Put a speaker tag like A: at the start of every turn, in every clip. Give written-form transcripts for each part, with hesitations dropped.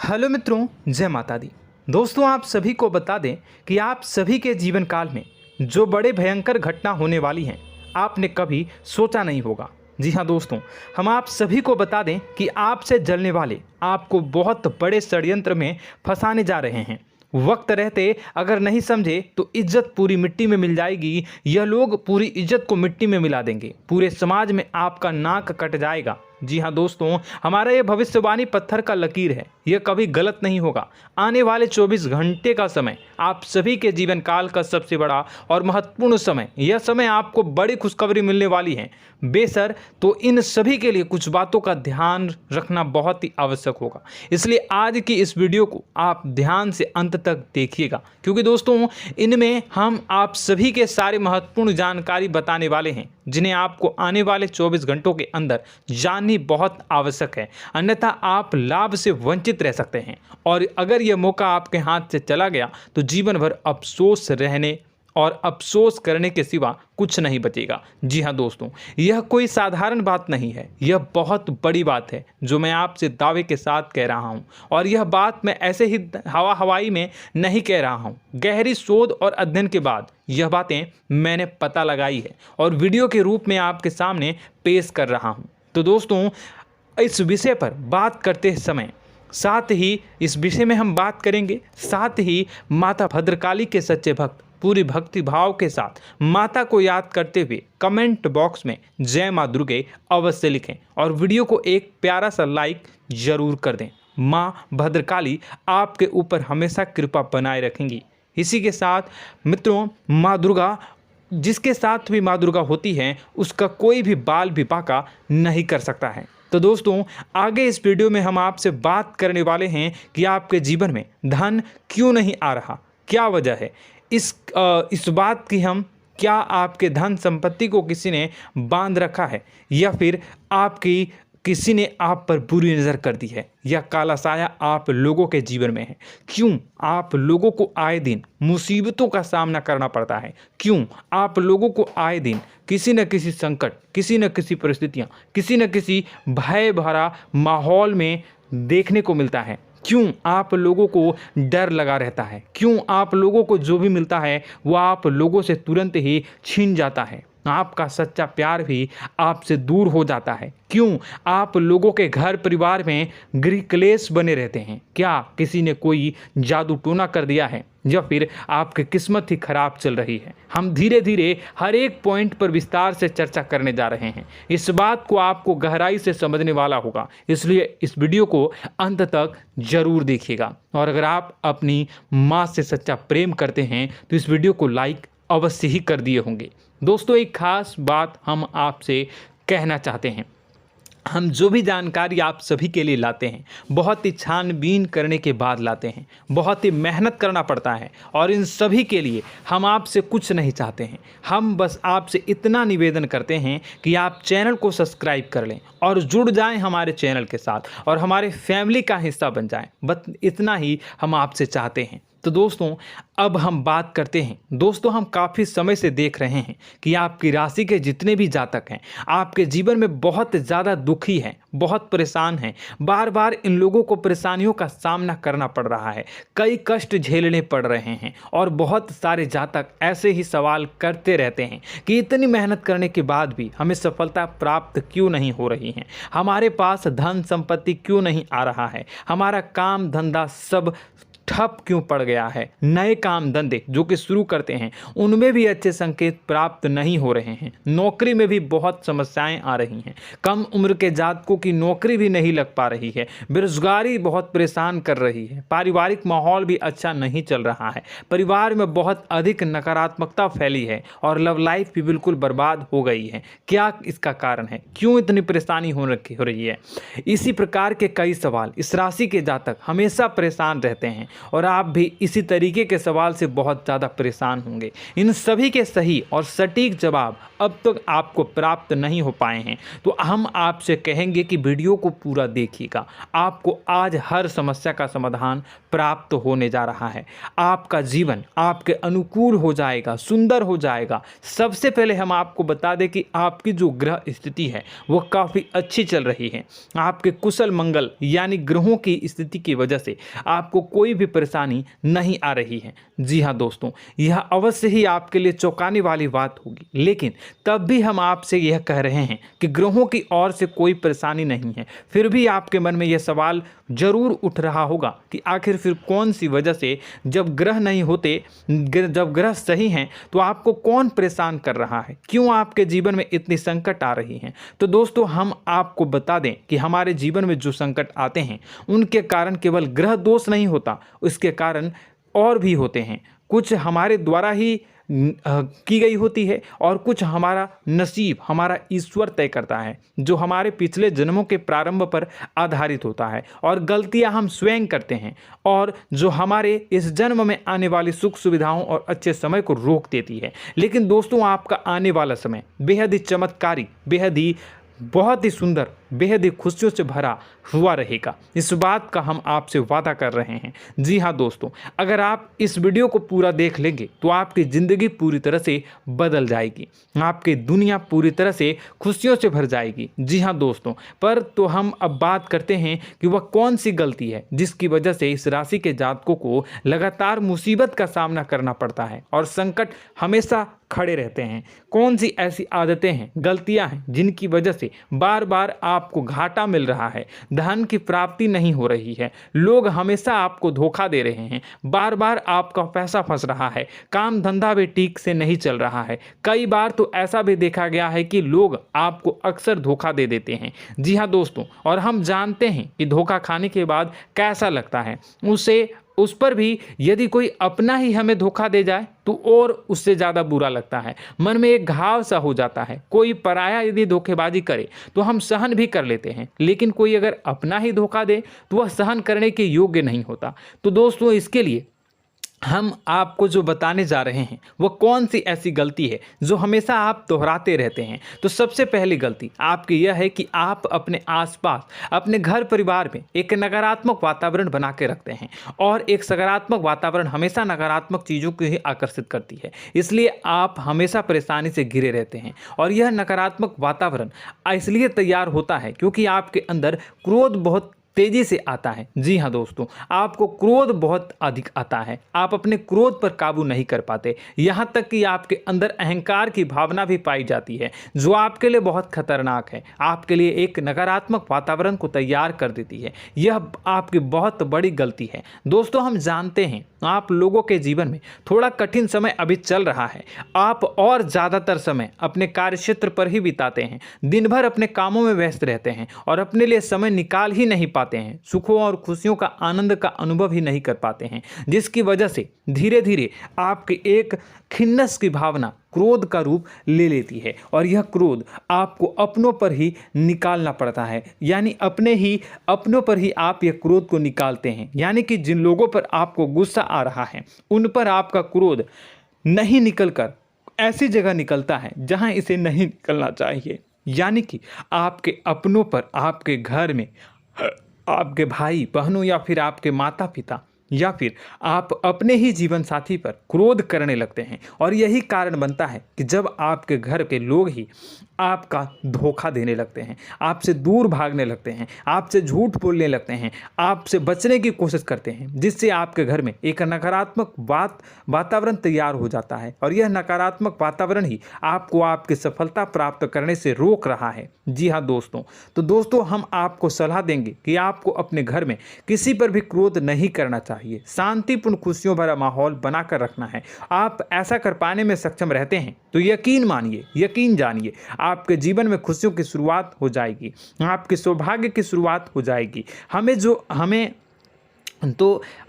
A: Hello मित्रों, जय माता दी। दोस्तों, आप सभी को बता दें कि आप सभी के जीवन काल में जो बड़े भयंकर घटना होने वाली हैं, आपने कभी सोचा नहीं होगा। जी हाँ दोस्तों, हम आप सभी को बता दें कि आपसे जलने वाले आपको बहुत बड़े षड्यंत्र में फंसाने जा रहे हैं। वक्त रहते अगर नहीं समझे तो इज्जत पूरी मिट्टी में मिल जाएगी। यह लोग पूरी इज्जत को मिट्टी में मिला देंगे। पूरे समाज में आपका नाक कट जाएगा। जी हाँ दोस्तों, हमारा ये भविष्यवाणी पत्थर का लकीर है, यह कभी गलत नहीं होगा। आने वाले 24 घंटे का समय आप सभी के जीवन काल का सबसे बड़ा और महत्वपूर्ण समय। यह समय आपको बड़ी खुशखबरी मिलने वाली है बेसर, तो इन सभी के लिए कुछ बातों का ध्यान रखना बहुत ही आवश्यक होगा। इसलिए आज की इस वीडियो को आप ध्यान से अंत तक देखिएगा, क्योंकि दोस्तों इनमें हम आप सभी के सारे महत्वपूर्ण जानकारी बताने वाले हैं, जिन्हें आपको आने वाले 24 घंटों के अंदर जाननी बहुत आवश्यक है। अन्यथा आप लाभ से वंचित रह सकते हैं, और अगर यह मौका आपके हाथ से चला गया तो जीवन भर अफसोस रहने और अफसोस करने के सिवा कुछ नहीं बचेगा। जी हाँ दोस्तों, यह कोई साधारण बात नहीं है, यह बहुत बड़ी बात है जो मैं आपसे दावे के साथ कह रहा हूँ। और यह बात मैं ऐसे ही हवाई में नहीं कह रहा हूँ। गहरी शोध और अध्ययन के बाद यह बातें मैंने पता लगाई है और वीडियो के रूप में आपके सामने पेश कर रहा हूँ। तो दोस्तों, इस विषय पर बात करते समय साथ ही इस विषय में हम बात करेंगे, साथ ही माता भद्रकाली के सच्चे भक्त पूरी भक्ति भाव के साथ माता को याद करते हुए कमेंट बॉक्स में जय मां दुर्गे अवश्य लिखें और वीडियो को एक प्यारा सा लाइक जरूर कर दें। मां भद्रकाली आपके ऊपर हमेशा कृपा बनाए रखेंगी। इसी के साथ मित्रों, मां दुर्गा, जिसके साथ भी मां दुर्गा होती हैं, उसका कोई भी बाल भी बांका नहीं कर सकता है। तो दोस्तों, आगे इस वीडियो में हम आपसे बात करने वाले हैं कि आपके जीवन में धन क्यों नहीं आ रहा, क्या वजह है इस बात की। हम क्या आपके धन संपत्ति को किसी ने बांध रखा है, या फिर आपकी किसी ने आप पर बुरी नज़र कर दी है, या काला साया आप लोगों के जीवन में है। क्यों आप लोगों को आए दिन मुसीबतों का सामना करना पड़ता है, क्यों आप लोगों को आए दिन किसी न किसी संकट, किसी न किसी परिस्थितियाँ, किसी न किसी भय भरा माहौल में देखने को मिलता है। क्यों आप लोगों को डर लगा रहता है, क्यों आप लोगों को जो भी मिलता है वो आप लोगों से तुरंत ही छीन जाता है, आपका सच्चा प्यार भी आपसे दूर हो जाता है। क्यों आप लोगों के घर परिवार में गृह क्लेश बने रहते हैं। क्या किसी ने कोई जादू टोना कर दिया है, या फिर आपकी किस्मत ही खराब चल रही है। हम धीरे धीरे हर एक पॉइंट पर विस्तार से चर्चा करने जा रहे हैं। इस बात को आपको गहराई से समझने वाला होगा, इसलिए इस वीडियो को अंत तक जरूर देखिएगा। और अगर आप अपनी माँ से सच्चा प्रेम करते हैं तो इस वीडियो को लाइक अवश्य ही कर दिए होंगे। दोस्तों, एक खास बात हम आपसे कहना चाहते हैं। हम जो भी जानकारी आप सभी के लिए लाते हैं, बहुत ही छानबीन करने के बाद लाते हैं, बहुत ही मेहनत करना पड़ता है, और इन सभी के लिए हम आपसे कुछ नहीं चाहते हैं। हम बस आपसे इतना निवेदन करते हैं कि आप चैनल को सब्सक्राइब कर लें और जुड़ जाएं हमारे चैनल के साथ और हमारे फैमिली का हिस्सा बन जाएं। बस इतना ही हम आपसे चाहते हैं। तो दोस्तों, अब हम बात करते हैं। दोस्तों, हम काफ़ी समय से देख रहे हैं कि आपकी राशि के जितने भी जातक हैं, आपके जीवन में बहुत ज़्यादा दुखी हैं, बहुत परेशान हैं। बार बार इन लोगों को परेशानियों का सामना करना पड़ रहा है, कई कष्ट झेलने पड़ रहे हैं, और बहुत सारे जातक ऐसे ही सवाल करते रहते हैं कि इतनी मेहनत करने के बाद भी हमें सफलता प्राप्त क्यों नहीं हो रही है, हमारे पास धन संपत्ति क्यों नहीं आ रहा है, हमारा काम धंधा सब ठप क्यों पड़ गया है, नए काम धंधे जो कि शुरू करते हैं उनमें भी अच्छे संकेत प्राप्त नहीं हो रहे हैं, नौकरी में भी बहुत समस्याएं आ रही हैं, कम उम्र के जातकों की नौकरी भी नहीं लग पा रही है, बेरोजगारी बहुत परेशान कर रही है, पारिवारिक माहौल भी अच्छा नहीं चल रहा है, परिवार में बहुत अधिक नकारात्मकता फैली है, और लव लाइफ भी बिल्कुल बर्बाद हो गई है। क्या इसका कारण है, क्यों इतनी परेशानी हो रही है? इसी प्रकार के कई सवाल इस राशि के जातक हमेशा परेशान रहते हैं, और आप भी इसी तरीके के सवाल से बहुत ज़्यादा परेशान होंगे। इन सभी के सही और सटीक जवाब अब तक आपको प्राप्त नहीं हो पाए हैं, तो हम आपसे कहेंगे कि वीडियो को पूरा देखिएगा। आपको आज हर समस्या का समाधान प्राप्त होने जा रहा है। आपका जीवन आपके अनुकूल हो जाएगा, सुंदर हो जाएगा। सबसे पहले हम आपको बता दें कि आपकी जो ग्रह स्थिति है वो काफ़ी अच्छी चल रही है। आपके कुशल मंगल यानी ग्रहों की स्थिति की वजह से आपको कोई भी परेशानी नहीं आ रही है। जी हाँ दोस्तों, यह अवश्य ही आपके लिए चौंकाने वाली बात होगी, लेकिन तब भी हम आपसे यह कह रहे हैं कि ग्रहों की ओर से कोई परेशानी नहीं है। फिर भी आपके मन में यह सवाल जरूर उठ रहा होगा कि आखिर फिर कौन सी वजह से, जब ग्रह नहीं होते, जब ग्रह सही हैं, तो आपको कौन परेशान कर रहा है, क्यों आपके जीवन में इतनी संकट आ रही हैं। तो दोस्तों, हम आपको बता दें कि हमारे जीवन में जो संकट आते हैं उनके कारण केवल ग्रह दोष नहीं होता, उसके कारण और भी होते हैं। कुछ हमारे द्वारा ही की गई होती है और कुछ हमारा नसीब, हमारा ईश्वर तय करता है, जो हमारे पिछले जन्मों के प्रारंभ पर आधारित होता है। और गलतियां हम स्वयं करते हैं और जो हमारे इस जन्म में आने वाली सुख सुविधाओं और अच्छे समय को रोक देती है। लेकिन दोस्तों, आपका आने वाला समय बेहद ही चमत्कारी, बेहद ही बहुत ही सुंदर, बेहद ही खुशियों से भरा हुआ रहेगा। इस बात का हम आपसे वादा कर रहे हैं। जी हाँ दोस्तों, अगर आप इस वीडियो को पूरा देख लेंगे तो आपकी ज़िंदगी पूरी तरह से बदल जाएगी, आपकी दुनिया पूरी तरह से खुशियों से भर जाएगी। जी हाँ दोस्तों, पर तो हम अब बात करते हैं कि वह कौन सी गलती है जिसकी वजह से इस राशि के जातकों को लगातार मुसीबत का सामना करना पड़ता है और संकट हमेशा खड़े रहते हैं। कौन सी ऐसी आदतें हैं, गलतियां हैं जिनकी वजह से बार बार आपको घाटा मिल रहा है, धन की प्राप्ति नहीं हो रही है, लोग हमेशा आपको धोखा दे रहे हैं, बार बार आपका पैसा फंस रहा है, काम धंधा भी ठीक से नहीं चल रहा है। कई बार तो ऐसा भी देखा गया है कि लोग आपको अक्सर धोखा दे देते हैं। जी हाँ दोस्तों, और हम जानते हैं कि धोखा खाने के बाद कैसा लगता है। उस पर भी यदि कोई अपना ही हमें धोखा दे जाए तो और उससे ज़्यादा बुरा लगता है, मन में एक घाव सा हो जाता है। कोई पराया यदि धोखेबाजी करे तो हम सहन भी कर लेते हैं, लेकिन कोई अगर अपना ही धोखा दे तो वह सहन करने के योग्य नहीं होता। तो दोस्तों, इसके लिए हम आपको जो बताने जा रहे हैं वो कौन सी ऐसी गलती है जो हमेशा आप दोहराते रहते हैं। तो सबसे पहली गलती आपकी यह है कि आप अपने आसपास, अपने घर परिवार में एक नकारात्मक वातावरण बना के रखते हैं, और एक सकारात्मक वातावरण हमेशा नकारात्मक चीज़ों को ही आकर्षित करती है। इसलिए आप हमेशा परेशानी से घिरे रहते हैं, और यह नकारात्मक वातावरण इसलिए तैयार होता है क्योंकि आपके अंदर क्रोध बहुत तेजी से आता है। जी हाँ दोस्तों, आपको क्रोध बहुत अधिक आता है, आप अपने क्रोध पर काबू नहीं कर पाते, यहाँ तक कि आपके अंदर अहंकार की भावना भी पाई जाती है, जो आपके लिए बहुत खतरनाक है, आपके लिए एक नकारात्मक वातावरण को तैयार कर देती है। यह आपकी बहुत बड़ी गलती है। दोस्तों, हम जानते हैं आप लोगों के जीवन में थोड़ा कठिन समय अभी चल रहा है। आप और ज़्यादातर समय अपने कार्यक्षेत्र पर ही बिताते हैं, दिन भर अपने कामों में व्यस्त रहते हैं और अपने लिए समय निकाल ही नहीं पाते हैं, सुखों और खुशियों का आनंद का अनुभव ही नहीं कर पाते हैं, जिसकी वजह से धीरे धीरे आपकी एक खिन्नस की भावना क्रोध का रूप ले लेती है, और यह क्रोध आपको अपनों पर ही निकालना पड़ता है। यानी अपनों पर ही आप यह क्रोध को निकालते हैं। यानी कि जिन लोगों पर आपको गुस्सा आ रहा है उन पर आपका क्रोध नहीं निकलकर ऐसी जगह निकलता है जहां इसे नहीं निकलना चाहिए। यानी कि आपके अपनों पर, आपके घर में आपके भाई बहनों या फिर आपके माता पिता या फिर आप अपने ही जीवन साथी पर क्रोध करने लगते हैं, और यही कारण बनता है कि जब आपके घर के लोग ही आपका धोखा देने लगते हैं, आपसे दूर भागने लगते हैं, आपसे झूठ बोलने लगते हैं, आपसे बचने की कोशिश करते हैं, जिससे आपके घर में एक नकारात्मक वातावरण तैयार हो जाता है, और यह नकारात्मक वातावरण ही आपको आपकी सफलता प्राप्त करने से रोक रहा है। जी हाँ दोस्तों, तो दोस्तों, हम आपको सलाह देंगे कि आपको अपने घर में किसी पर भी क्रोध नहीं करना चाहिए, शांतिपूर्ण खुशियों भरा माहौल बनाकर रखना है। आप ऐसा कर पाने में सक्षम रहते हैं तो यकीन मानिए, यकीन जानिए, आपके जीवन में खुशियों की शुरुआत हो जाएगी, आपके सौभाग्य की शुरुआत हो जाएगी।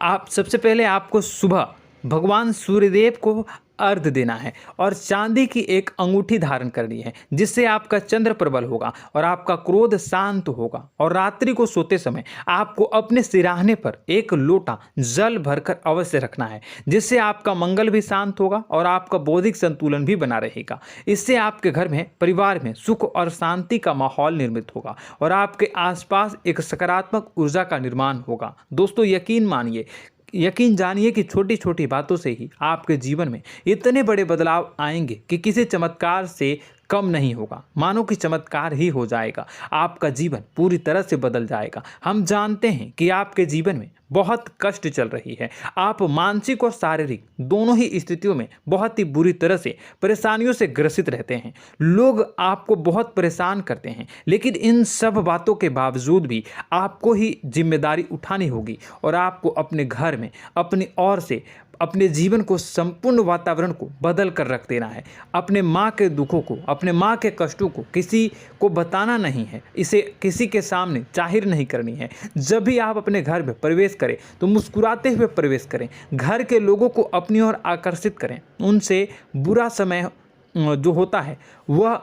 A: आप सबसे पहले आपको सुबह भगवान सूर्यदेव को अर्घ देना है और चांदी की एक अंगूठी धारण करनी है, जिससे आपका चंद्र प्रबल होगा और आपका क्रोध शांत होगा। और रात्रि को सोते समय आपको अपने सिराहने पर एक लोटा जल भरकर अवश्य रखना है, जिससे आपका मंगल भी शांत होगा और आपका बौद्धिक संतुलन भी बना रहेगा। इससे आपके घर में, परिवार में सुख और शांति का माहौल निर्मित होगा और आपके आसपास एक सकारात्मक ऊर्जा का निर्माण होगा। दोस्तों यकीन जानिए कि छोटी छोटी बातों से ही आपके जीवन में इतने बड़े बदलाव आएंगे कि किसी चमत्कार से कम नहीं होगा। मानो कि चमत्कार ही हो जाएगा, आपका जीवन पूरी तरह से बदल जाएगा। हम जानते हैं कि आपके जीवन में बहुत कष्ट चल रही है, आप मानसिक और शारीरिक दोनों ही स्थितियों में बहुत ही बुरी तरह से परेशानियों से ग्रसित रहते हैं। लोग आपको बहुत परेशान करते हैं, लेकिन इन सब बातों के बावजूद भी आपको ही जिम्मेदारी उठानी होगी और आपको अपने घर में अपनी ओर से अपने जीवन को, संपूर्ण वातावरण को बदल कर रख देना है। अपने माँ के दुखों को, अपने माँ के कष्टों को किसी को बताना नहीं है, इसे किसी के सामने जाहिर नहीं करनी है। जब भी आप अपने घर में प्रवेश करें तो मुस्कुराते हुए प्रवेश करें, घर के लोगों को अपनी ओर आकर्षित करें। उनसे बुरा समय जो होता है वह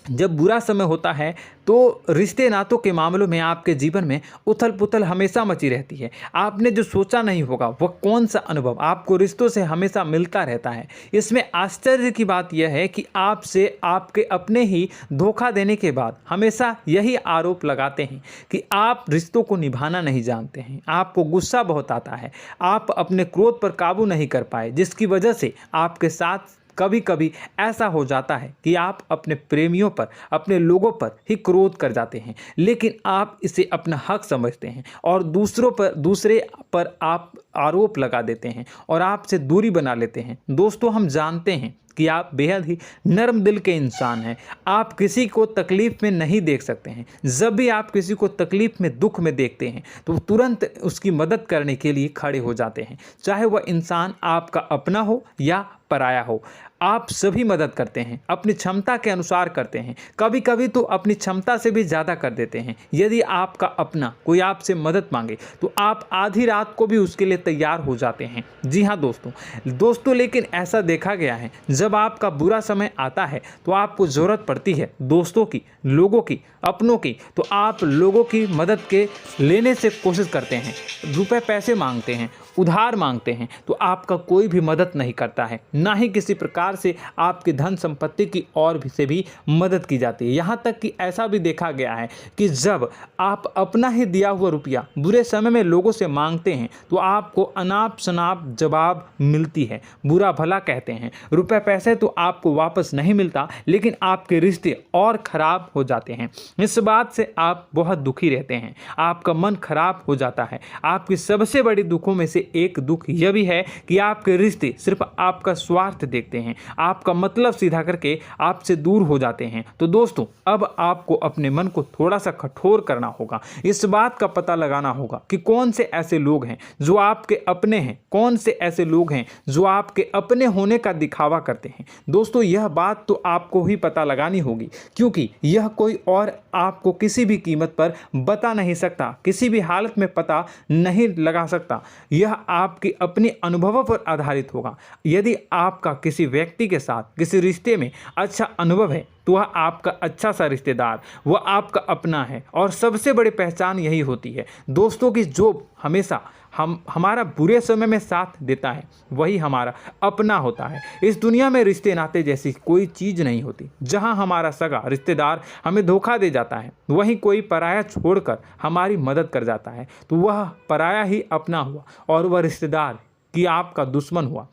A: जब बुरा समय होता है तो रिश्ते नातों के मामलों में आपके जीवन में उथल पुथल हमेशा मची रहती है। आपने जो सोचा नहीं होगा वह कौन सा अनुभव आपको रिश्तों से हमेशा मिलता रहता है। इसमें आश्चर्य की बात यह है कि आपसे आपके अपने ही धोखा देने के बाद हमेशा यही आरोप लगाते हैं कि आप रिश्तों को निभाना नहीं जानते हैं, आपको गुस्सा बहुत आता है, आप अपने क्रोध पर काबू नहीं कर पाए, जिसकी वजह से आपके साथ कभी कभी ऐसा हो जाता है कि आप अपने प्रेमियों पर, अपने लोगों पर ही क्रोध कर जाते हैं, लेकिन आप इसे अपना हक समझते हैं और दूसरे पर आप आरोप लगा देते हैं और आपसे दूरी बना लेते हैं। दोस्तों, हम जानते हैं कि आप बेहद ही नर्म दिल के इंसान हैं। आप किसी को तकलीफ़ में नहीं देख सकते हैं। जब भी आप किसी को तकलीफ़ में, दुख में देखते हैं तो तुरंत उसकी मदद करने के लिए खड़े हो जाते हैं, चाहे वह इंसान आपका अपना हो या पराया हो। आप सभी मदद करते हैं, अपनी क्षमता के अनुसार करते हैं, कभी कभी तो अपनी क्षमता से भी ज़्यादा कर देते हैं। यदि आपका अपना कोई आपसे मदद मांगे तो आप आधी रात को भी उसके लिए तैयार हो जाते हैं। जी हाँ दोस्तों, लेकिन ऐसा देखा गया है, जब आपका बुरा समय आता है तो आपको ज़रूरत पड़ती है दोस्तों की, लोगों की, अपनों की, तो आप लोगों की मदद के लेने से कोशिश करते हैं, रुपए पैसे मांगते हैं, उधार मांगते हैं, तो आपका कोई भी मदद नहीं करता है, ना ही किसी प्रकार से आपकी धन संपत्ति की और भी से भी मदद की जाती है। यहाँ तक कि ऐसा भी देखा गया है कि जब आप अपना ही दिया हुआ रुपया बुरे समय में लोगों से मांगते हैं तो आपको अनाप शनाप जवाब मिलती है, बुरा भला कहते हैं। रुपए पैसे तो आपको वापस नहीं मिलता, लेकिन आपके रिश्ते और खराब हो जाते हैं। इस बात से आप बहुत दुखी रहते हैं, आपका मन खराब हो जाता है। आपकी सबसे बड़ी दुखों में से एक दुख यह भी है कि आपके रिश्ते सिर्फ आपका स्वार्थ देखते हैं, आपका मतलब सीधा करके आपसे दूर हो जाते हैं। तो दोस्तों, अब आपको अपने मन को थोड़ा सा कठोर करना होगा, इस बात का पता लगाना होगा कि कौन से ऐसे लोग हैं जो आपके अपने हैं, कौन से ऐसे लोग हैं जो आपके अपने होने का दिखावा करते हैं। दोस्तों, यह बात तो आपको ही पता लगानी होगी, क्योंकि यह कोई और आपको किसी भी कीमत पर बता नहीं सकता, किसी भी हालत में पता नहीं लगा सकता। यह आपके अपने अनुभवों पर आधारित होगा। यदि आपका किसी व्यक्ति के साथ किसी रिश्ते में अच्छा अनुभव है तो वह आपका अच्छा सा रिश्तेदार, वह आपका अपना है। और सबसे बड़ी पहचान यही होती है दोस्तों की जो हमेशा हमारा बुरे समय में साथ देता है वही हमारा अपना होता है। इस दुनिया में रिश्ते नाते जैसी कोई चीज़ नहीं होती। जहां हमारा सगा रिश्तेदार हमें धोखा दे जाता है, वहीं कोई पराया छोड़कर हमारी मदद कर जाता है तो वह पराया ही अपना हुआ और वह रिश्तेदार की आपका दुश्मन हुआ।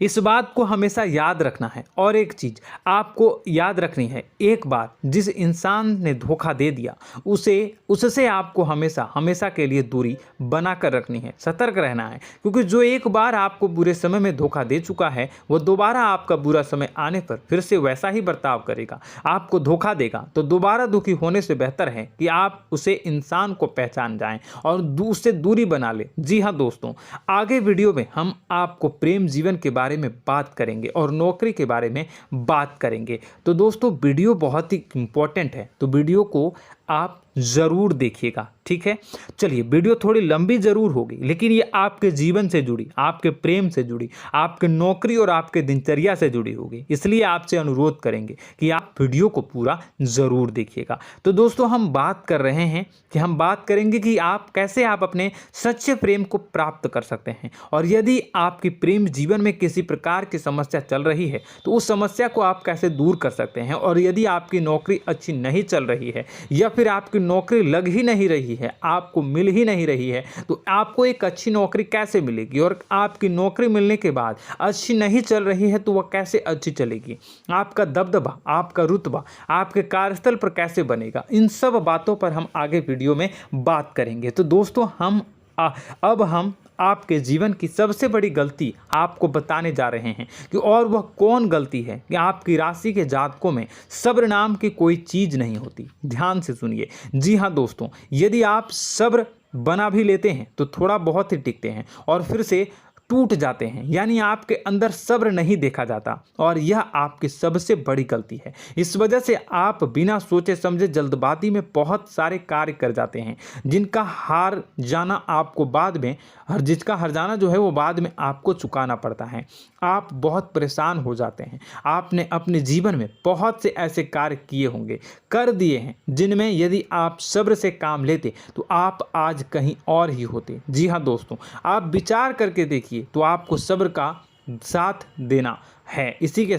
A: इस बात को हमेशा याद रखना है। और एक चीज़ आपको याद रखनी है, एक बार जिस इंसान ने धोखा दे दिया उससे आपको हमेशा के लिए दूरी बना कर रखनी है, सतर्क रहना है। क्योंकि जो एक बार आपको बुरे समय में धोखा दे चुका है वो दोबारा आपका बुरा समय आने पर फिर से वैसा ही बर्ताव करेगा, आपको धोखा देगा। तो दोबारा दुखी होने से बेहतर है कि आप उसे इंसान को पहचान जाएं और उससे दूरी बना लें। जी हाँ दोस्तों, आगे वीडियो में हम आपको प्रेम जीवन के बारे में बात करेंगे और नौकरी के बारे में बात करेंगे। तो दोस्तों, वीडियो बहुत ही इम्पोर्टेंट है, तो वीडियो को आप ज़रूर देखिएगा, ठीक है। चलिए, वीडियो थोड़ी लंबी ज़रूर होगी, लेकिन ये आपके जीवन से जुड़ी, आपके प्रेम से जुड़ी, आपके नौकरी और आपके दिनचर्या से जुड़ी होगी, इसलिए आपसे अनुरोध करेंगे कि आप वीडियो को पूरा ज़रूर देखिएगा। तो दोस्तों, हम बात कर रहे हैं कि हम बात करेंगे कि आप कैसे आप अपने सच्चे प्रेम को प्राप्त कर सकते हैं, और यदि आपकी प्रेम जीवन में किसी प्रकार की समस्या चल रही है तो उस समस्या को आप कैसे दूर कर सकते हैं, और यदि आपकी नौकरी अच्छी नहीं चल रही है या फिर आपकी नौकरी लग ही नहीं रही है, आपको मिल ही नहीं रही है, तो आपको एक अच्छी नौकरी कैसे मिलेगी, और आपकी नौकरी मिलने के बाद अच्छी नहीं चल रही है तो वह कैसे अच्छी चलेगी, आपका दबदबा, आपका रुतबा आपके कार्यस्थल पर कैसे बनेगा, इन सब बातों पर हम आगे वीडियो में बात करेंगे। तो दोस्तों, अब हम आपके जीवन की सबसे बड़ी गलती आपको बताने जा रहे हैं कि और वह कौन गलती है कि आपकी राशि के जातकों में सब्र नाम की कोई चीज़ नहीं होती। ध्यान से सुनिए। जी हाँ दोस्तों, यदि आप सब्र बना भी लेते हैं तो थोड़ा बहुत ही टिकते हैं और फिर से टूट जाते हैं, यानी आपके अंदर सब्र नहीं देखा जाता, और यह आपकी सबसे बड़ी गलती है। इस वजह से आप बिना सोचे समझे जल्दबाजी में बहुत सारे कार्य कर जाते हैं, जिनका हार जाना आपको बाद में, जिसका हर जाना जो है वो बाद में आपको चुकाना पड़ता है। आप बहुत परेशान हो जाते हैं। आपने अपने जीवन में बहुत से ऐसे कार्य किए होंगे, कर दिए हैं, जिनमें यदि आप सब्र से काम लेते तो आप आज कहीं और ही होते। जी हाँ दोस्तों, आप विचार करके देखिए तो आपको सब्र का साथ देना है। इसी के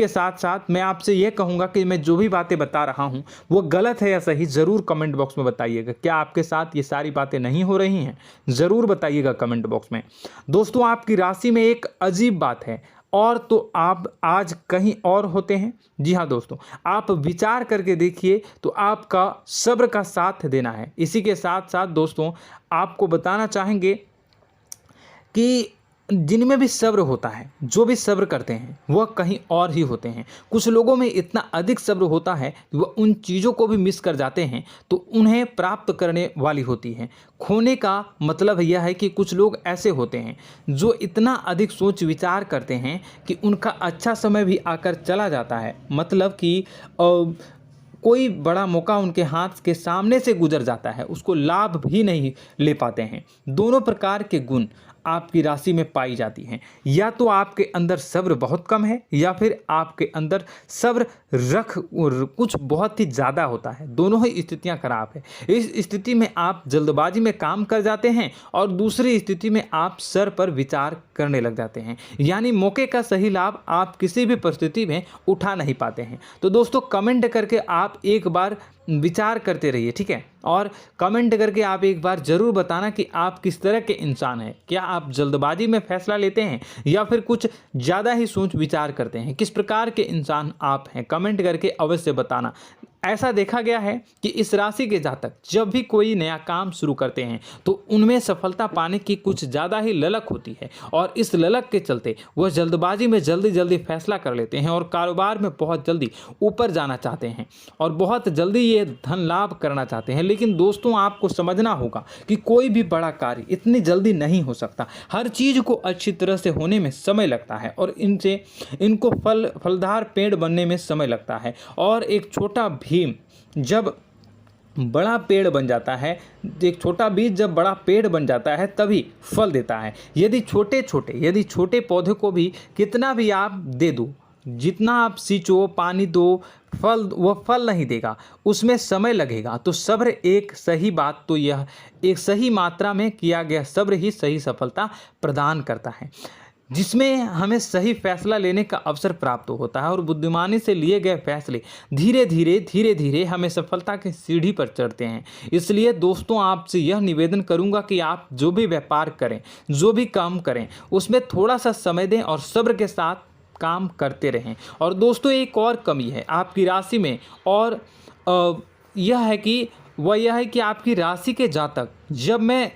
A: साथ साथ मैं आपसे यह कहूँगा कि मैं जो भी बातें बता रहा हूँ वो गलत है या सही, ज़रूर कमेंट बॉक्स में बताइएगा। क्या आपके साथ ये सारी बातें नहीं हो रही हैं? ज़रूर बताइएगा कमेंट बॉक्स में। दोस्तों, आपकी राशि में एक अजीब बात है, और तो आप आज कहीं और होते हैं। जी हाँ दोस्तों, आप विचार करके देखिए तो आपका सब्र का साथ देना है। इसी के साथ साथ दोस्तों, आपको बताना चाहेंगे कि जिनमें भी सब्र होता है, जो भी सब्र करते हैं, वह कहीं और ही होते हैं। कुछ लोगों में इतना अधिक सब्र होता है कि वह उन चीज़ों को भी मिस कर जाते हैं तो उन्हें प्राप्त करने वाली होती हैं। खोने का मतलब यह है कि कुछ लोग ऐसे होते हैं जो इतना अधिक सोच विचार करते हैं कि उनका अच्छा समय भी आकर चला जाता है, मतलब कि कोई बड़ा मौका उनके हाथ के सामने से गुजर जाता है, उसको लाभ भी नहीं ले पाते हैं। दोनों प्रकार के गुण आपकी राशि में पाई जाती हैं। या तो आपके अंदर सब्र बहुत कम है, या फिर आपके अंदर सब्र कुछ बहुत ही ज़्यादा होता है। दोनों ही स्थितियां खराब है। इस स्थिति में आप जल्दबाजी में काम कर जाते हैं, और दूसरी स्थिति में आप सर पर विचार करने लग जाते हैं, यानी मौके का सही लाभ आप किसी भी परिस्थिति में उठा नहीं पाते हैं। तो दोस्तों, कमेंट करके आप एक बार विचार करते रहिए, ठीक है, और कमेंट करके आप एक बार ज़रूर बताना कि आप किस तरह के इंसान हैं। क्या आप जल्दबाजी में फैसला लेते हैं या फिर कुछ ज़्यादा ही सोच विचार करते हैं? किस प्रकार के इंसान आप हैं, कमेंट करके अवश्य बताना। ऐसा देखा गया है कि इस राशि के जातक जब भी कोई नया काम शुरू करते हैं तो उनमें सफलता पाने की कुछ ज़्यादा ही ललक होती है, और इस ललक के चलते वह जल्दबाजी में जल्दी फैसला कर लेते हैं, और कारोबार में बहुत जल्दी ऊपर जाना चाहते हैं, और बहुत जल्दी ये धन लाभ करना चाहते हैं। लेकिन दोस्तों, आपको समझना होगा कि कोई भी बड़ा कार्य इतनी जल्दी नहीं हो सकता। हर चीज़ को अच्छी तरह से होने में समय लगता है, और इनको फलदार पेड़ बनने में समय लगता है। और एक छोटा भीम जब बड़ा पेड़ बन जाता है, एक छोटा बीज जब बड़ा पेड़ बन जाता है तभी फल देता है। यदि छोटे पौधे को भी कितना भी आप दे दो, जितना आप सींचो, पानी दो, वह फल नहीं देगा, उसमें समय लगेगा। तो सब्र एक सही बात, तो यह एक सही मात्रा में किया गया सब्र ही सही सफलता प्रदान करता है, जिसमें हमें सही फैसला लेने का अवसर प्राप्त होता है, और बुद्धिमानी से लिए गए फैसले धीरे धीरे हमें सफलता की सीढ़ी पर चढ़ते हैं। इसलिए दोस्तों, आपसे यह निवेदन करूंगा कि आप जो भी व्यापार करें, जो भी काम करें, उसमें थोड़ा सा समय दें और सब्र के साथ काम करते रहें। और दोस्तों, एक और कमी है आपकी राशि में, और यह है कि आपकी राशि के जातक जब में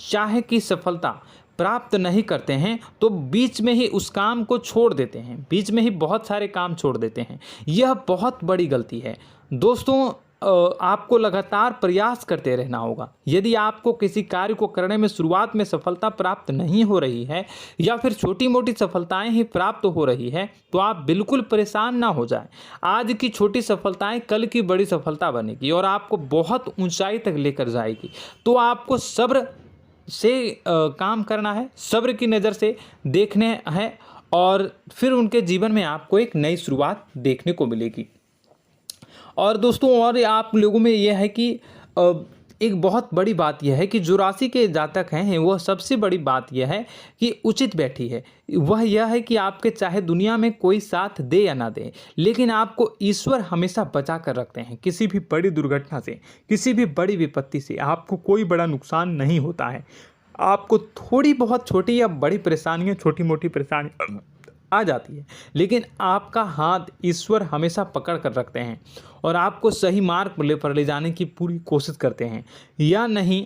A: चाहे की सफलता प्राप्त नहीं करते हैं तो बीच में ही उस काम को छोड़ देते हैं, बीच में ही बहुत सारे काम छोड़ देते हैं। यह बहुत बड़ी गलती है दोस्तों। आपको लगातार प्रयास करते रहना होगा। यदि आपको किसी कार्य को करने में शुरुआत में सफलता प्राप्त नहीं हो रही है या फिर छोटी मोटी सफलताएं ही प्राप्त हो रही है तो आप बिल्कुल परेशान ना हो जाएं। आज की छोटी सफलताएं कल की बड़ी सफलता बनेगी और आपको बहुत ऊंचाई तक लेकर जाएगी। तो आपको सब्र से काम करना है, सब्र की नज़र से देखने हैं और फिर उनके जीवन में आपको एक नई शुरुआत देखने को मिलेगी। और दोस्तों और आप लोगों में यह है कि एक बहुत बड़ी बात यह है कि जो राशि के जातक हैं वह सबसे बड़ी बात यह है कि उचित बैठी है। वह यह है कि आपके चाहे दुनिया में कोई साथ दे या ना दे, लेकिन आपको ईश्वर हमेशा बचा कर रखते हैं। किसी भी बड़ी दुर्घटना से, किसी भी बड़ी विपत्ति से आपको कोई बड़ा नुकसान नहीं होता है। आपको थोड़ी बहुत छोटी या बड़ी परेशानियाँ, छोटी मोटी परेशानी आ जाती है, लेकिन आपका हाथ ईश्वर हमेशा पकड़ कर रखते हैं और आपको सही मार्ग पर ले जाने की पूरी कोशिश करते हैं। या नहीं,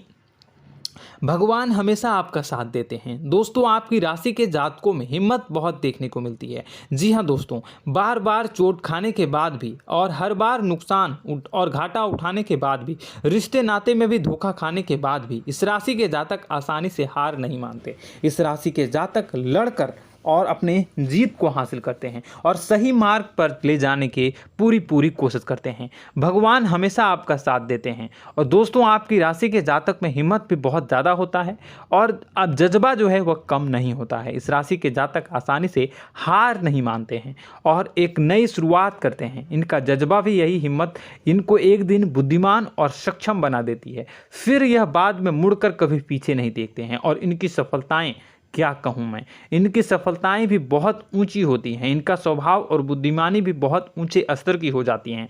A: भगवान हमेशा आपका साथ देते हैं। दोस्तों आपकी राशि के जातकों में हिम्मत बहुत देखने को मिलती है। जी हाँ दोस्तों, बार बार चोट खाने के बाद भी और हर बार नुकसान और घाटा उठाने के बाद भी, रिश्ते नाते में भी धोखा खाने के बाद भी इस राशि के जातक आसानी से हार नहीं मानते। इस राशि के जातक लड़कर और अपने जीत को हासिल करते हैं और सही मार्ग पर ले जाने की पूरी कोशिश करते हैं। भगवान हमेशा आपका साथ देते हैं। और दोस्तों आपकी राशि के जातक में हिम्मत भी बहुत ज़्यादा होता है और अब जज्बा जो है वह कम नहीं होता है। इस राशि के जातक आसानी से हार नहीं मानते हैं और एक नई शुरुआत करते हैं। इनका जज्बा भी, यही हिम्मत इनको एक दिन बुद्धिमान और सक्षम बना देती है। फिर यह बाद में मुड़कर कभी पीछे नहीं देखते हैं और इनकी सफलताएं, क्या कहूँ मैं, इनकी सफलताएं भी बहुत ऊंची होती हैं। इनका स्वभाव और बुद्धिमानी भी बहुत ऊंचे स्तर की हो जाती हैं।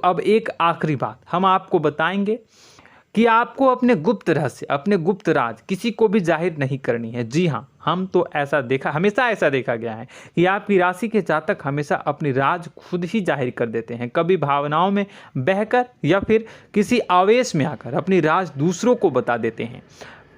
A: अब एक आखिरी बात हम आपको बताएंगे कि आपको अपने गुप्त रहस्य, अपने गुप्त राज किसी को भी जाहिर नहीं करनी है। जी हाँ, हम तो हमेशा ऐसा देखा गया है कि आपकी राशि के जातक हमेशा अपनी राज खुद ही जाहिर कर देते हैं। कभी भावनाओं में बहकर या फिर किसी आवेश में आकर अपनी राज दूसरों को बता देते हैं,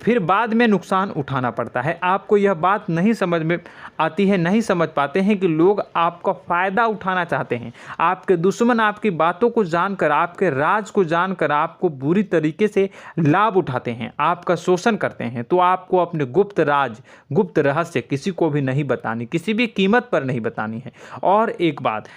A: फिर बाद में नुकसान उठाना पड़ता है। आपको यह बात नहीं समझ में आती है, नहीं समझ पाते हैं कि लोग आपका फ़ायदा उठाना चाहते हैं। आपके दुश्मन आपकी बातों को जानकर, आपके राज को जानकर आपको बुरी तरीके से लाभ उठाते हैं, आपका शोषण करते हैं। तो आपको अपने गुप्त राज, गुप्त रहस्य किसी को भी नहीं बतानी, किसी भी कीमत पर नहीं बतानी है। और एक बात,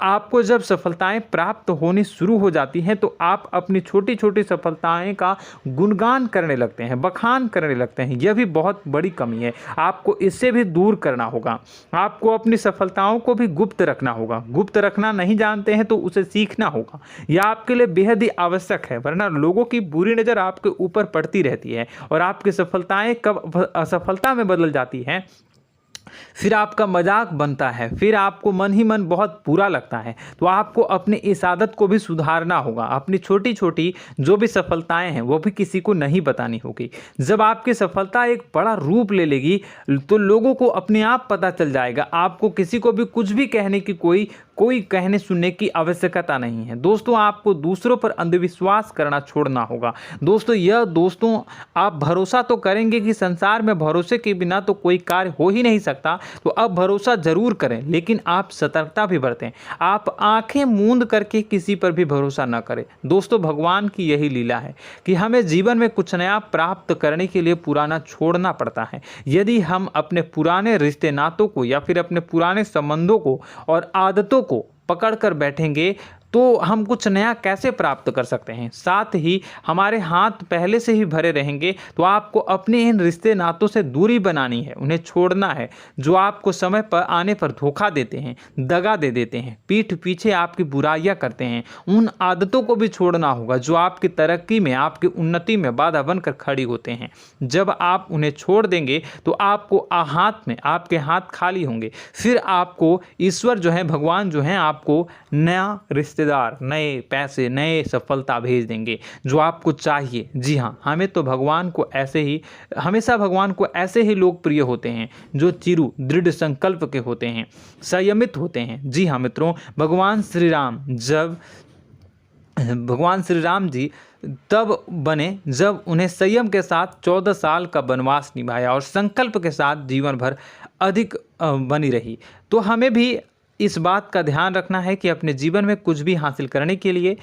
A: आपको जब सफलताएं प्राप्त होनी शुरू हो जाती हैं तो आप अपनी छोटी छोटी सफलताएं का गुणगान करने लगते हैं, बखान करने लगते हैं। यह भी बहुत बड़ी कमी है, आपको इससे भी दूर करना होगा। आपको अपनी सफलताओं को भी गुप्त रखना होगा। गुप्त रखना नहीं जानते हैं तो उसे सीखना होगा। यह आपके लिए बेहद ही आवश्यक है, वरना लोगों की बुरी नज़र आपके ऊपर पड़ती रहती है और आपकी सफलताएं कब असफलता में बदल जाती हैं, फिर आपका मजाक बनता है, फिर आपको मन ही मन बहुत बुरा लगता है। तो आपको अपनी इस आदत को भी सुधारना होगा। अपनी छोटी छोटी जो भी सफलताएं हैं वो भी किसी को नहीं बतानी होगी। जब आपकी सफलता एक बड़ा रूप ले लेगी तो लोगों को अपने आप पता चल जाएगा। आपको किसी को भी कुछ भी कहने की कोई कहने सुनने की आवश्यकता नहीं है। दोस्तों आपको दूसरों पर अंधविश्वास करना छोड़ना होगा। दोस्तों आप भरोसा तो करेंगे कि संसार में भरोसे के बिना तो कोई कार्य हो ही नहीं सकता, तो अब भरोसा जरूर करें, लेकिन आप सतर्कता भी बरतें। आप आंखें मूंद करके किसी पर भी भरोसा न करें। दोस्तों भगवान की यही लीला है कि हमें जीवन में कुछ नया प्राप्त करने के लिए पुराना छोड़ना पड़ता है। यदि हम अपने पुराने रिश्ते नातों को या फिर अपने पुराने संबंधों को और आदतों को पकड़ कर बैठेंगे तो हम कुछ नया कैसे प्राप्त कर सकते हैं। साथ ही हमारे हाथ पहले से ही भरे रहेंगे। तो आपको अपने इन रिश्ते नातों से दूरी बनानी है, उन्हें छोड़ना है जो आपको समय पर आने पर धोखा देते हैं, दगा दे देते हैं, पीठ पीछे आपकी बुराइयां करते हैं। उन आदतों को भी छोड़ना होगा जो आपकी तरक्की में, आपकी उन्नति में बाधा बनकर खड़ी होते हैं। जब आप उन्हें छोड़ देंगे तो आपके हाथ खाली होंगे। फिर आपको ईश्वर जो है, भगवान जो है, आपको नया रिश्तेदार, नए पैसे, नए सफलता भेज देंगे जो आपको चाहिए। जी हाँ, हमेशा भगवान को ऐसे ही लोग प्रिय होते हैं जो चिरु दृढ़ संकल्प के होते हैं, संयमित होते हैं। जी हाँ मित्रों, भगवान श्री राम जी तब बने जब उन्हें संयम के साथ 14 साल का वनवास निभाया और संकल्प के साथ जीवन भर अधिक बनी रही। तो हमें भी इस बात का ध्यान रखना है कि अपने जीवन में कुछ भी हासिल करने के लिए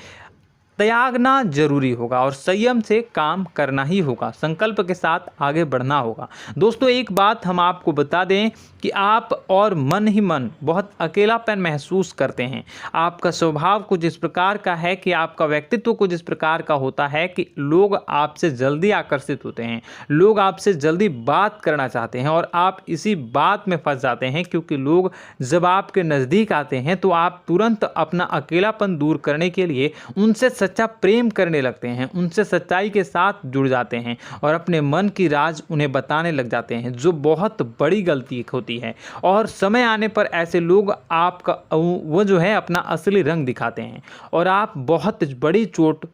A: त्यागना जरूरी होगा और संयम से काम करना ही होगा, संकल्प के साथ आगे बढ़ना होगा। दोस्तों एक बात हम आपको बता दें कि आप और मन ही मन बहुत अकेलापन महसूस करते हैं। आपका स्वभाव कुछ इस प्रकार का है कि आपका व्यक्तित्व कुछ इस प्रकार का होता है कि लोग आपसे जल्दी आकर्षित होते हैं, लोग आपसे जल्दी बात करना चाहते हैं और आप इसी बात में फंस जाते हैं, क्योंकि लोग जब आपके नज़दीक आते हैं तो आप तुरंत अपना अकेलापन दूर करने के लिए उनसे सच्चा प्रेम करने लगते हैं, उनसे सच्चाई के साथ जुड़ जाते हैं और अपने मन की राज उन्हें बताने लग जाते हैं, जो बहुत बड़ी गलती होती है। और समय आने पर ऐसे लोग आपका वो जो है अपना असली रंग दिखाते हैं और आप बहुत बड़ी चोट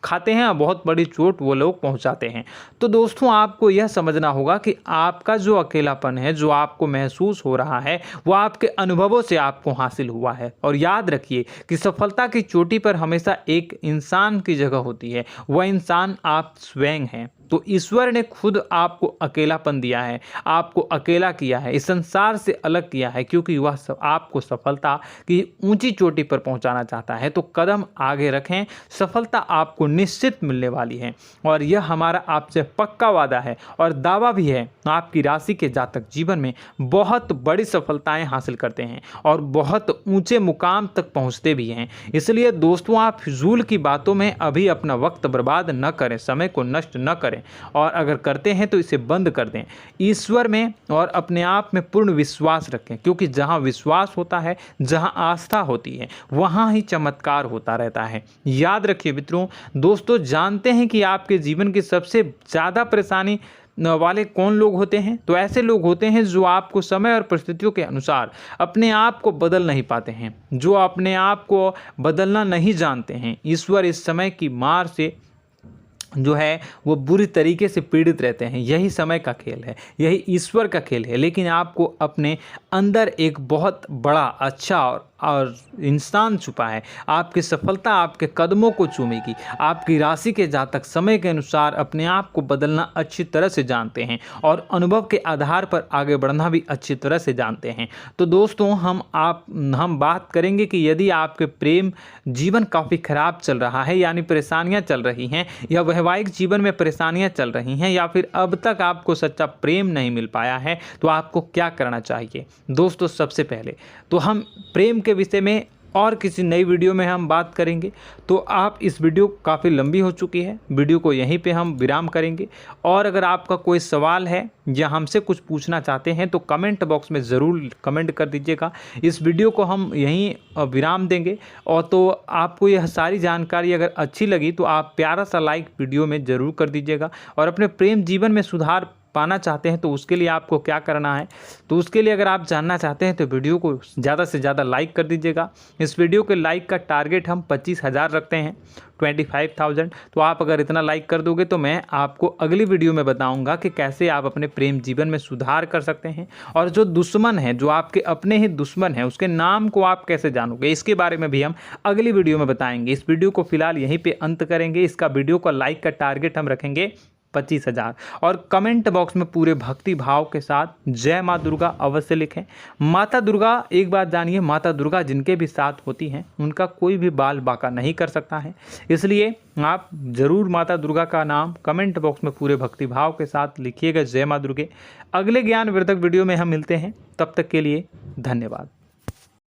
A: खाते हैं और बहुत बड़ी चोट वो लोग पहुंचाते हैं। तो दोस्तों आपको यह समझना होगा कि आपका जो अकेलापन है, जो आपको महसूस हो रहा है, वो आपके अनुभवों से आपको हासिल हुआ है। और याद रखिए कि सफलता की चोटी पर हमेशा एक इंसान की जगह होती है, वह इंसान आप स्वयं हैं। तो ईश्वर ने खुद आपको अकेलापन दिया है, आपको अकेला किया है, इस संसार से अलग किया है, क्योंकि वह आपको सफलता की ऊंची चोटी पर पहुंचाना चाहता है। तो कदम आगे रखें, सफलता आपको निश्चित मिलने वाली है और यह हमारा आपसे पक्का वादा है और दावा भी है। आपकी राशि के जातक जीवन में बहुत बड़ी सफलताएं हासिल करते हैं और बहुत ऊंचे मुकाम तक पहुंचते भी हैं। इसलिए दोस्तों आप फिजूल की बातों में अभी अपना वक्त बर्बाद न करें, समय को नष्ट न करें और अगर करते हैं तो इसे बंद कर दें। ईश्वर में और अपने आप में पूर्ण विश्वास रखें, क्योंकि जहां विश्वास होता है, जहां आस्था होती है, वहां ही चमत्कार होता रहता है। याद रखिए मित्रों, दोस्तों जानते हैं कि आपके जीवन की सबसे ज़्यादा परेशानी वाले कौन लोग होते हैं? तो ऐसे लोग होते हैं जो आपको समय और परिस्थितियों के अनुसार अपने आप को बदल नहीं पाते हैं, जो अपने आप को बदलना नहीं जानते हैं। ईश्वर इस समय की मार से जो है वो बुरी तरीके से पीड़ित रहते हैं। यही समय का खेल है, यही ईश्वर का खेल है। लेकिन आपको अपने अंदर एक बहुत बड़ा अच्छा और इंसान छुपा है। आपकी सफलता आपके कदमों को चूमेगी। आपकी राशि के जातक समय के अनुसार अपने आप को बदलना अच्छी तरह से जानते हैं और अनुभव के आधार पर आगे बढ़ना भी अच्छी तरह से जानते हैं। तो दोस्तों हम बात करेंगे कि यदि आपके प्रेम जीवन काफ़ी खराब चल रहा है, यानी परेशानियां चल रही हैं, या वैवाहिक जीवन में परेशानियां चल रही हैं, या फिर अब तक आपको सच्चा प्रेम नहीं मिल पाया है, तो आपको क्या करना चाहिए? दोस्तों सबसे पहले तो हम प्रेम के विषय में और किसी नई वीडियो में हम बात करेंगे। तो आप इस वीडियो काफ़ी लंबी हो चुकी है, वीडियो को यहीं पे हम विराम करेंगे। और अगर आपका कोई सवाल है या हमसे कुछ पूछना चाहते हैं तो कमेंट बॉक्स में ज़रूर कमेंट कर दीजिएगा। इस वीडियो को हम यहीं विराम देंगे। और तो आपको यह सारी जानकारी अगर अच्छी लगी तो आप प्यारा सा लाइक वीडियो में ज़रूर कर दीजिएगा। और अपने प्रेम जीवन में सुधार पाना चाहते हैं तो उसके लिए आपको क्या करना है, तो उसके लिए अगर आप जानना चाहते हैं तो वीडियो को ज़्यादा से ज़्यादा लाइक कर दीजिएगा। इस वीडियो के लाइक का टारगेट हम 25,000 रखते हैं, 25,000। तो आप अगर इतना लाइक कर दोगे तो मैं आपको अगली वीडियो में बताऊंगा कि कैसे आप अपने प्रेम जीवन में सुधार कर सकते हैं। और जो दुश्मन है, जो आपके अपने ही दुश्मन है, उसके नाम को आप कैसे जानोगे, इसके बारे में भी हम अगली वीडियो में बताएंगे। इस वीडियो को फिलहाल यहीं पे अंत करेंगे। इसका वीडियो का लाइक का टारगेट हम रखेंगे 25,000। और कमेंट बॉक्स में पूरे भक्ति भाव के साथ जय माँ दुर्गा अवश्य लिखें। माता दुर्गा, एक बात जानिए, माता दुर्गा जिनके भी साथ होती हैं उनका कोई भी बाल बांका नहीं कर सकता है। इसलिए आप ज़रूर माता दुर्गा का नाम कमेंट बॉक्स में पूरे भक्ति भाव के साथ लिखिएगा, जय माँ दुर्गे। अगले ज्ञानवर्धक वीडियो में हम मिलते हैं, तब तक के लिए धन्यवाद।